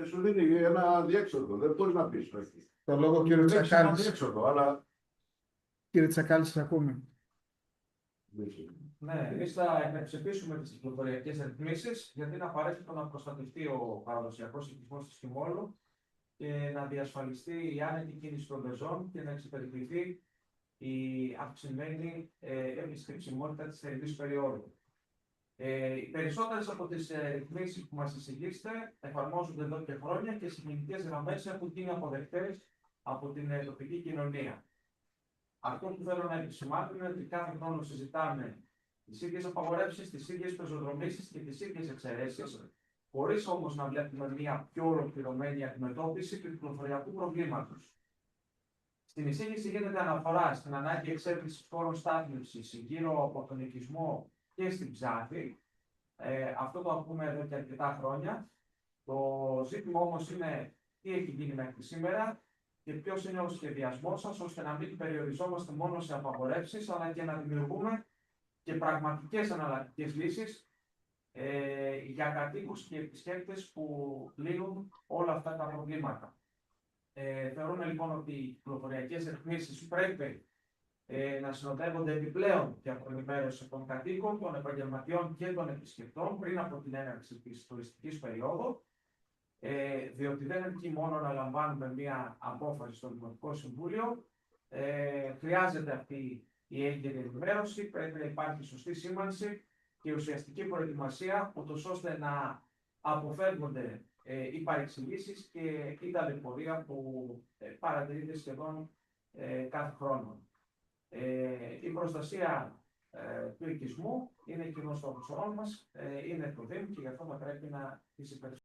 Σου δίνει ένα διέξοδο. Δεν μπορεί να πει όχι. Το λόγο κύριο Δεν έχει ένα Τσακάλης. διέξοδο, αλλά. Κύριε Τσακάλη, σας ακούμε. Ναι, εμεί θα υπερψηφίσουμε τι κυκλοφοριακέ ρυθμίσει, γιατί είναι απαραίτητο να προστατευτεί ο παραδοσιακό οικισμό τη Χιμόλου και να διασφαλιστεί η άνετη κίνηση των πεζών και να εξυπηρετηθεί η αυξημένη επιστρεψιμότητα τη θερινή περίοδου. Οι περισσότερε από τι ρυθμίσει που μα εισηγήσετε εφαρμόζονται εδώ και χρόνια και σε γενικές γραμμές έχουν γίνει αποδεκτές από την τοπική κοινωνία. Αυτό που θέλω να επισημάνω είναι ότι κάθε χρόνο συζητάμε τις ίδιες απαγορεύσεις, τις ίδιες πεζοδρομήσεις και τις ίδιες εξαιρέσεις, χωρίς όμως να βλέπουμε μια πιο ολοκληρωμένη αντιμετώπιση του κυκλοφοριακού προβλήματος. Στην εισήγηση γίνεται αναφορά στην ανάγκη εξέβρισης χώρων στάθμευσης γύρω από τον οικισμό και στην Ψάθη. Αυτό το ακούμε εδώ και αρκετά χρόνια. Το ζήτημα όμως είναι τι έχει γίνει μέχρι σήμερα και ποιος είναι ο σχεδιασμός σας, ώστε να μην περιοριζόμαστε μόνο σε απαγορεύσεις, αλλά και να δημιουργούμε και πραγματικές εναλλακτικές λύσεις για κατοίκους και επισκέπτες που λύνουν όλα αυτά τα προβλήματα. Θεωρούμε λοιπόν ότι οι κυκλοφοριακές ρυθμίσεις πρέπει να συνοδεύονται επιπλέον και από ενημέρωση των κατοίκων, των επαγγελματιών και των επισκεπτών πριν από την έναρξη της τουριστικής περίοδου, διότι δεν αρκεί μόνο να λαμβάνουμε μία απόφαση στο Δημοτικό Συμβούλιο, χρειάζεται αυτή η έγκαιρη ενημέρωση, πρέπει να υπάρχει σωστή σήμανση και ουσιαστική προετοιμασία, ούτως ώστε να αποφεύγονται οι παρεξηγήσεις και η ταλαιπωρία που παρατηρείται σχεδόν κάθε χρόνο. Η προστασία του οικισμού είναι κοινός στόχος όλων μας, είναι το Δήμο και γι' αυτό θα πρέπει να τις υπερασπιστούμε.